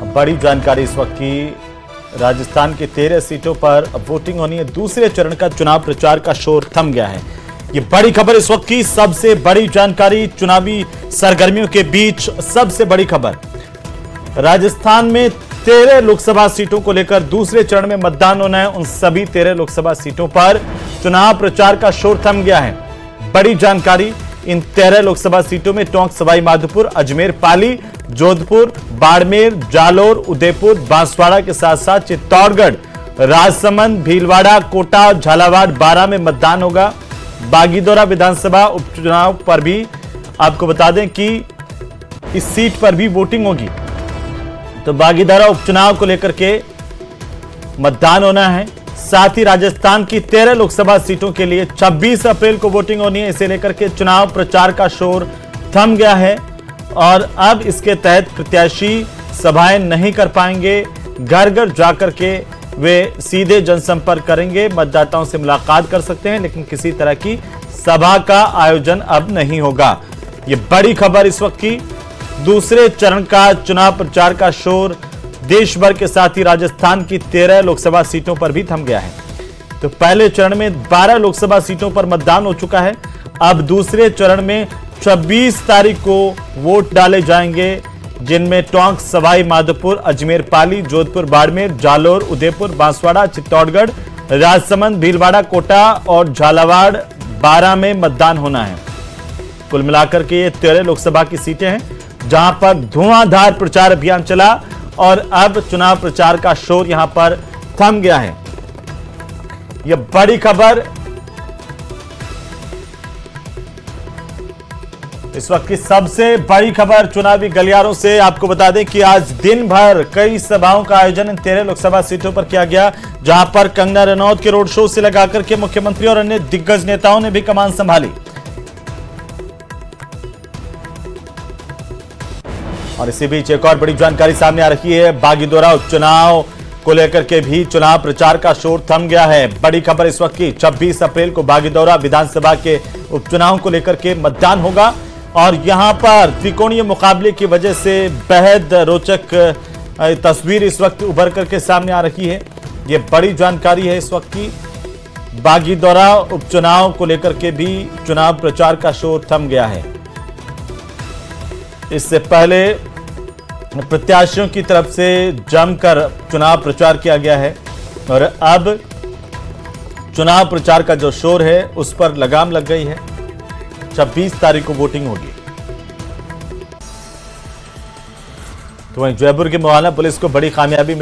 बड़ी जानकारी इस वक्त की। राजस्थान की 13 सीटों पर वोटिंग होनी है। दूसरे चरण का चुनाव प्रचार का शोर थम गया है। ये बड़ी खबर इस वक्त की, सबसे बड़ी जानकारी चुनावी सरगर्मियों के बीच सबसे बड़ी खबर। राजस्थान में 13 लोकसभा सीटों को लेकर दूसरे चरण में मतदान होना है। उन सभी 13 लोकसभा सीटों पर चुनाव प्रचार का शोर थम गया है। बड़ी जानकारी, इन 13 लोकसभा सीटों में टोंक, सवाई माधोपुर, अजमेर, पाली, जोधपुर, बाड़मेर, जालोर, उदयपुर, बांसवाड़ा के साथ साथ चित्तौड़गढ़, राजसमंद, भीलवाड़ा, कोटा, झालावाड़, बारां में मतदान होगा। बागीदौरा विधानसभा उपचुनाव पर भी आपको बता दें कि इस सीट पर भी वोटिंग होगी। तो बागीदौरा उपचुनाव को लेकर के मतदान होना है। साथ ही राजस्थान की 13 लोकसभा सीटों के लिए 26 अप्रैल को वोटिंग होनी है। इसे लेकर के चुनाव प्रचार का शोर थम गया है और अब इसके तहत प्रत्याशी सभाएं नहीं कर पाएंगे। घर घर जाकर के वे सीधे जनसंपर्क करेंगे, मतदाताओं से मुलाकात कर सकते हैं, लेकिन किसी तरह की सभा का आयोजन अब नहीं होगा। ये बड़ी खबर इस वक्त की। दूसरे चरण का चुनाव प्रचार का शोर देश भर के साथ ही राजस्थान की 13 लोकसभा सीटों पर भी थम गया है। तो पहले चरण में 12 लोकसभा सीटों पर मतदान हो चुका है। अब दूसरे चरण में 26 तारीख को वोट डाले जाएंगे, जिनमें टोंक, सवाई माधोपुर, अजमेर, पाली, जोधपुर, बाड़मेर, जालोर, उदयपुर, बांसवाड़ा, चित्तौड़गढ़, राजसमंद, भीलवाड़ा, कोटा और झालावाड़, बारां में मतदान होना है। कुल मिलाकर के ये 13 लोकसभा की सीटें हैं जहां पर धुआंधार प्रचार अभियान चला और अब चुनाव प्रचार का शोर यहां पर थम गया है। यह बड़ी खबर इस वक्त की सबसे बड़ी खबर चुनावी गलियारों से। आपको बता दें कि आज दिन भर कई सभाओं का आयोजन इन 13 लोकसभा सीटों पर किया गया, जहां पर कंगना रनौत के रोड शो से लगाकर के मुख्यमंत्री और अन्य दिग्गज नेताओं ने भी कमान संभाली। और इसी बीच एक और बड़ी जानकारी सामने आ रही है। बागीदौरा उपचुनाव को लेकर के भी चुनाव प्रचार का शोर थम गया है। बड़ी खबर इस वक्त की, 26 अप्रैल को बागीदौरा विधानसभा के उपचुनाव को लेकर के मतदान होगा और यहां पर त्रिकोणीय मुकाबले की वजह से बेहद रोचक तस्वीर इस वक्त उभर करके सामने आ रही है। यह बड़ी जानकारी है इस वक्त की। बागीदौरा उपचुनाव को लेकर के भी चुनाव प्रचार का शोर थम गया है। इससे पहले प्रत्याशियों की तरफ से जमकर चुनाव प्रचार किया गया है और अब चुनाव प्रचार का जो शोर है उस पर लगाम लग गई है। 26 तारीख को वोटिंग होगी। तो वहीं जयपुर की मोहाना पुलिस को बड़ी कामयाबी